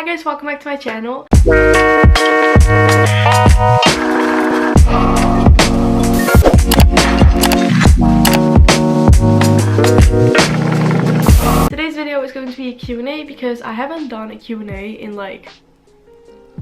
Hi guys, welcome back to my channel. Today's video is going to be a Q&A because I haven't done a Q&A in like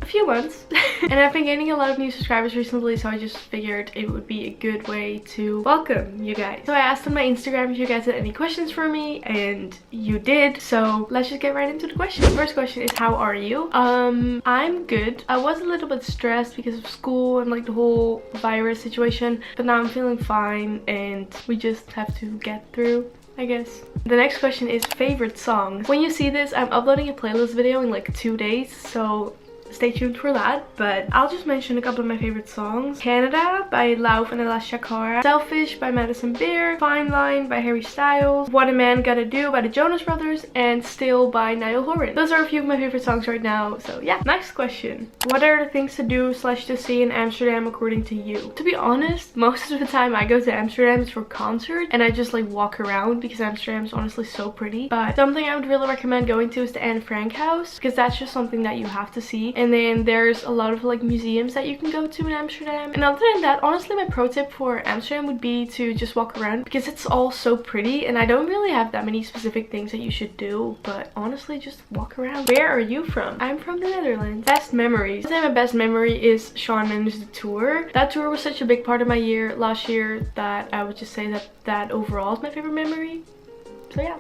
a few months and I've been gaining a lot of new subscribers recently, so I just figured it would be a good way to welcome you guys. So I asked on my Instagram if you guys had any questions for me, and you did, so let's just get right into the question. The first question is, how are you? I'm good. I was a little bit stressed because of school and like the whole virus situation, but now I'm feeling fine and we just have to get through, I guess. The next question is favorite songs. When you see this, I'm uploading a playlist video in like 2 days, so stay tuned for that, but I'll just mention a couple of my favorite songs. Canada by Milou and Ella Shakara, Selfish by Madison Beer, Fine Line by Harry Styles, What a Man Gotta Do by the Jonas Brothers, and Still by Niall Horan. Those are a few of my favorite songs right now, so yeah. Next question. What are the things to do / to see in Amsterdam according to you? To be honest, most of the time I go to Amsterdam is for concert and I just like walk around because Amsterdam is honestly so pretty. But something I would really recommend going to is the Anne Frank house, because that's just something that you have to see. And then there's a lot of like museums that you can go to in Amsterdam. And other than that, honestly my pro tip for Amsterdam would be to just walk around because it's all so pretty, and I don't really have that many specific things that you should do, but honestly just walk around. Where are you from? I'm from the Netherlands. Best memories. I'd say my best memory is Shawn Mendes' tour. That tour was such a big part of my year last year that I would just say that overall is my favorite memory. So yeah,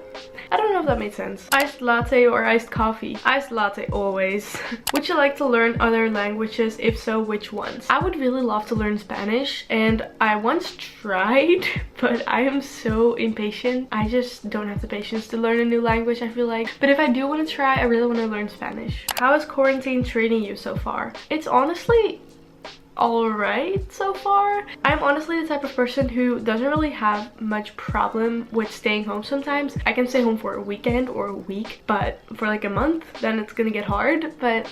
I don't know if that made sense. Iced latte or iced coffee? Iced latte always. Would you like to learn other languages? If so, which ones? I would really love to learn Spanish, and I once tried, but I am so impatient. I just don't have the patience to learn a new language, I feel like. But if I do want to try, I really want to learn Spanish. How is quarantine treating you so far? It's honestly alright so far. I'm honestly the type of person who doesn't really have much problem with staying home sometimes. I can stay home for a weekend or a week, but for like a month, then it's gonna get hard. But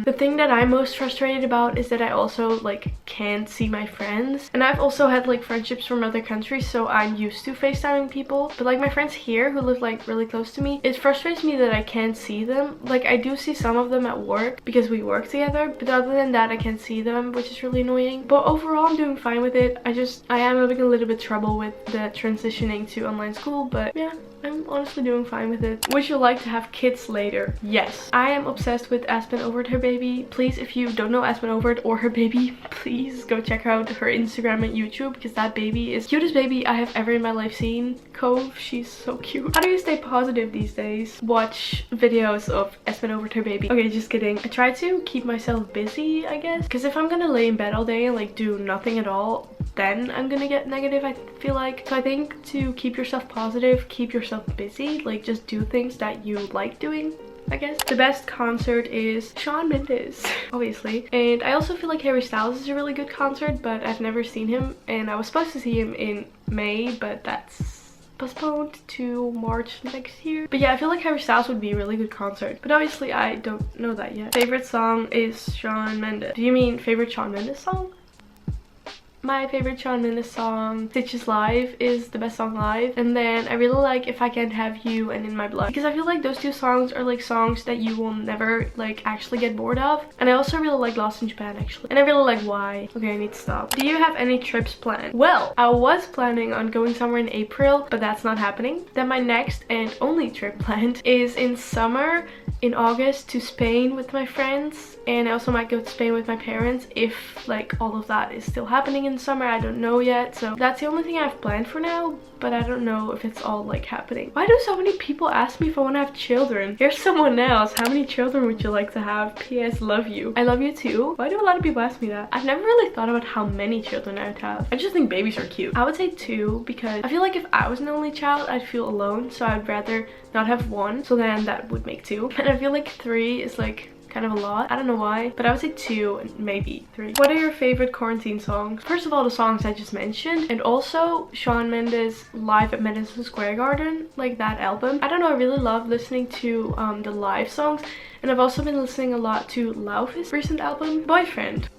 the thing that I'm most frustrated about is that I also like can't see my friends. And I've also had like friendships from other countries, so I'm used to FaceTiming people. But like my friends here who live like really close to me, it frustrates me that I can't see them. Like I do see some of them at work because we work together, but other than that I can't see them, which is really annoying. But overall I'm doing fine with it. I am having a little bit trouble with the transitioning to online school, but yeah, I'm honestly doing fine with it. Would you like to have kids later? Yes. I am obsessed with Aspen Overt, her baby. Please, if you don't know Aspen Overt or her baby, please go check out her Instagram and YouTube, because that baby is the cutest baby I have ever in my life seen. Cove, she's so cute. How do you stay positive these days? Watch videos of Aspen Overt, her baby. Okay, just kidding. I try to keep myself busy, I guess, because if I'm gonna lay in bed all day and like do nothing at all, then I'm gonna get negative, I feel like. So I think to keep yourself positive, keep yourself busy, like just do things that you like doing, I guess. The best concert is Shawn Mendes, obviously. And I also feel like Harry Styles is a really good concert, but I've never seen him, and I was supposed to see him in May, but that's postponed to March next year. But yeah, I feel like Harry Styles would be a really good concert, but obviously I don't know that yet. Favorite song is Shawn Mendes. Do you mean favorite Shawn Mendes song? My favorite Shawn Mendes song, Stitches Live, is the best song live. And then I really like If I Can't Have You and In My Blood, because I feel like those two songs are like songs that you will never like actually get bored of. And I also really like Lost in Japan actually. And I really like Why. Okay, I need to stop. Do you have any trips planned? Well, I was planning on going somewhere in April, but that's not happening. Then my next and only trip planned is in summer, in August, to Spain with my friends. And I also might go to Spain with my parents if like all of that is still happening in summer. I don't know yet, so that's the only thing I have planned for now, but I don't know if it's all like happening. Why do so many people ask me if I want to have children? Here's someone else. How many children would you like to have? PS, love you. I love you too. Why do a lot of people ask me that? I've never really thought about how many children I would have. I just think babies are cute. I would say 2, because I feel like if I was an only child I'd feel alone, so I'd rather not have 1, so then that would make 2. And I feel like 3 is like kind of a lot. I don't know why, but I would say 2 and maybe 3. What are your favorite quarantine songs? First of all, the songs I just mentioned, and also Shawn Mendes live at Madison Square Garden, like that album. I don't know, I really love listening to the live songs, and I've also been listening a lot to Lauf's recent album, Boyfriend.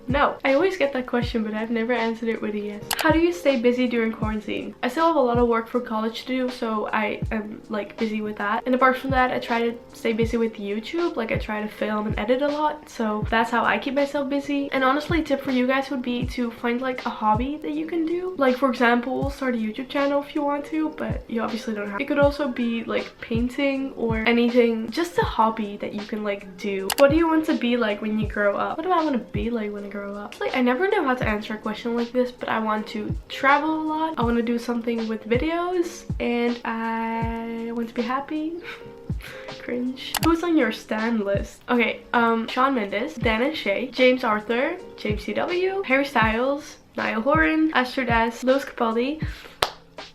No. I always get that question, but I've never answered it with a yes. How do you stay busy during quarantine? I still have a lot of work for college to do, so I am like busy with that. And apart from that, I try to stay busy with YouTube. Like I try to film and edit a lot, so that's how I keep myself busy. And honestly, a tip for you guys would be to find like a hobby that you can do. Like for example, start a YouTube channel if you want to, but you obviously don't have. It could also be like painting or anything, just a hobby that you can like do. What do you want to be like when you grow up? What do I want to be like when I grow up? Like I never know how to answer a question like this, but I want to travel a lot. I want to do something with videos, and I want to be happy. Cringe. Who's on your stan list? Okay, Shawn Mendes, Dan and Shay, James Arthur, James CW, Harry Styles, Niall Horan, Astrid S, Lewis Capaldi,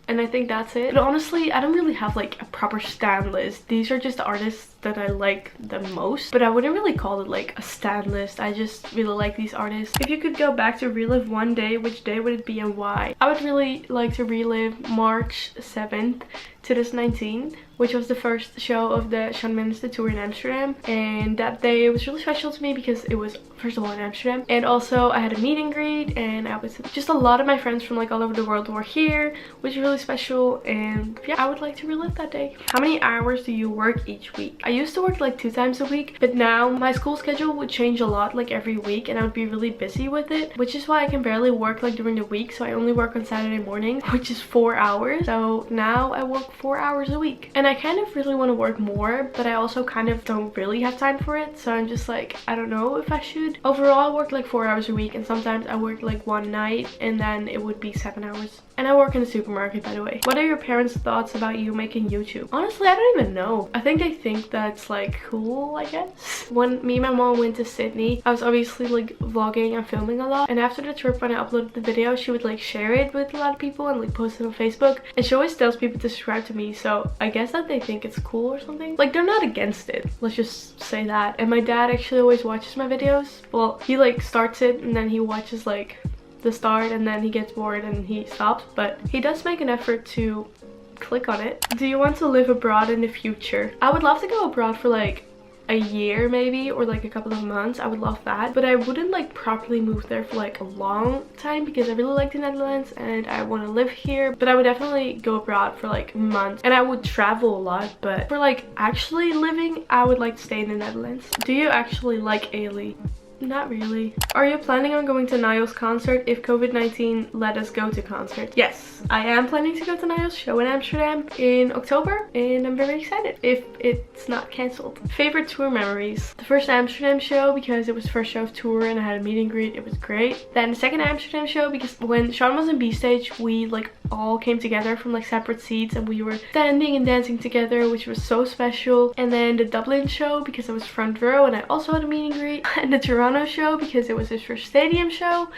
and I think that's it. But honestly, I don't really have like a proper stan list. These are just artists that I like the most, but I wouldn't really call it like a stan list. I just really like these artists. If you could go back to relive one day, which day would it be and why? I would really like to relive March 7th 2019, which was the first show of the Shawn Mendes tour in Amsterdam, and that day was really special to me because it was first of all in Amsterdam, and also I had a meet and greet, and I was just a lot of my friends from like all over the world were here, which is really special. And yeah, I would like to relive that day. How many hours do you work each week? I used to work like 2 times a week, but now my school schedule would change a lot like every week, and I would be really busy with it, which is why I can barely work like during the week. So I only work on Saturday mornings, which is 4 hours. So now I work 4 hours a week, and I kind of really want to work more, but I also kind of don't really have time for it. So I'm just like, I don't know if I should. Overall, I work like 4 hours a week, and sometimes I work like one night and then it would be 7 hours. And I work in a supermarket, by the way. What are your parents' thoughts about you making YouTube? Honestly, I don't even know. I think they think that's like cool, I guess. When me and my mom went to Sydney, I was obviously like vlogging and filming a lot, and after the trip, when I uploaded the video, she would like share it with a lot of people and like post it on Facebook, and she always tells people to subscribe to me. So I guess that they think it's cool or something. Like they're not against it, let's just say that. And my dad actually always watches my videos. Well, he like starts it and then he watches like the start, and then he gets bored and he stops, but he does make an effort to click on it. Do you want to live abroad in the future? I would love to go abroad for like a year maybe, or like a couple of months. I would love that, but I wouldn't like properly move there for like a long time because I really like the Netherlands and I want to live here. But I would definitely go abroad for like months, and I would travel a lot, but for like actually living, I would like to stay in the Netherlands. Do you actually like Ailey? Not really. Are you planning on going to Niall's concert if COVID-19 let us go to concert? Yes, I am planning to go to Niall's show in Amsterdam in October, and I'm very excited if it's not cancelled. Favorite tour memories? The first Amsterdam show because it was the first show of tour and I had a meet and greet. It was great. Then the second Amsterdam show because when Shawn was in B stage, we like all came together from like separate seats and we were standing and dancing together, which was so special. And then the Dublin show because I was front row and I also had a meet and greet. And the Toronto show because it was his first stadium show,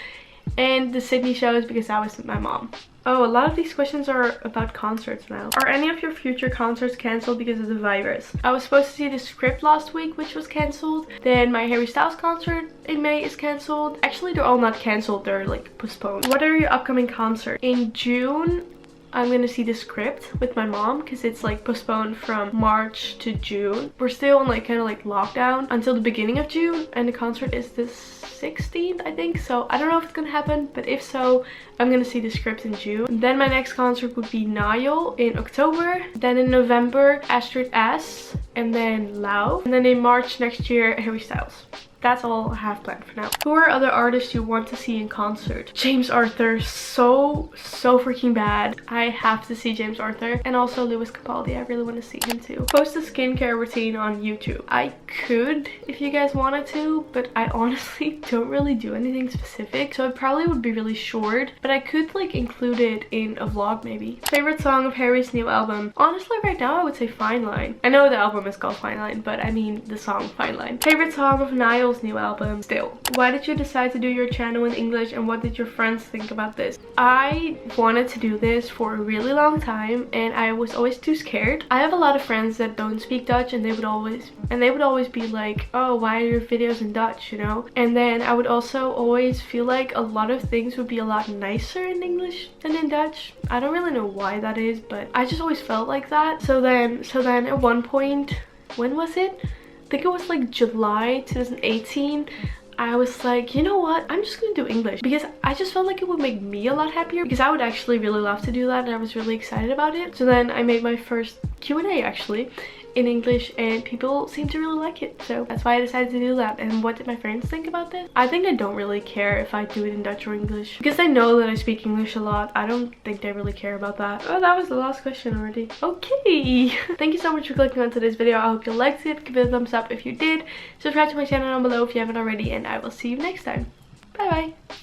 and the Sydney shows because I was with my mom. Oh, a lot of these questions are about concerts now. Are any of your future concerts cancelled because of the virus? I was supposed to see The Script last week, which was cancelled. Then my Harry Styles concert in May is cancelled. Actually, they're all not cancelled, they're like postponed. What are your upcoming concerts? In June, I'm gonna see The Script with my mom because it's like postponed from March to June. We're still on like kind of like lockdown until the beginning of June, and the concert is the 16th, I think. So I don't know if it's gonna happen, but if so, I'm gonna see The Script in June. Then my next concert would be Niall in October. Then in November, Astrid S, and then Milou. And then in March next year, Harry Styles. That's all I have planned for now. Who are other artists you want to see in concert? James Arthur, so freaking bad. I have to see James Arthur. And also Lewis Capaldi, I really want to see him too. Post a skincare routine on YouTube. I could if you guys wanted to, but I honestly don't really do anything specific, so it probably would be really short, but I could like include it in a vlog maybe. Favorite song of Harry's new album? Honestly, right now I would say Fine Line. I know the album is called Fine Line, but I mean the song Fine Line. Favorite song of Niall's new album? Still. Why did you decide to do your channel in English, and what did your friends think about this? I wanted to do this for a really long time and I was always too scared. I have a lot of friends that don't speak Dutch, and they would always be like, oh, why are your videos in Dutch, you know? And then I would also always feel like a lot of things would be a lot nicer in English than in Dutch. I don't really know why that is, but I just always felt like that. So then at one point, when was it? I think it was like July 2018, I was like, you know what, I'm just gonna do English because I just felt like it would make me a lot happier, because I would actually really love to do that and I was really excited about it. So then I made my first Q&A actually in English and people seem to really like it, so that's why I decided to do that. And what did my friends think about this? I think they don't really care if I do it in Dutch or English because they know that I speak English a lot. I don't think they really care about that. Oh, that was the last question already. Okay. Thank you so much for clicking on today's video. I hope you liked it. Give it a thumbs up if you did. Subscribe to my channel down below if you haven't already, and I will see you next time. Bye bye.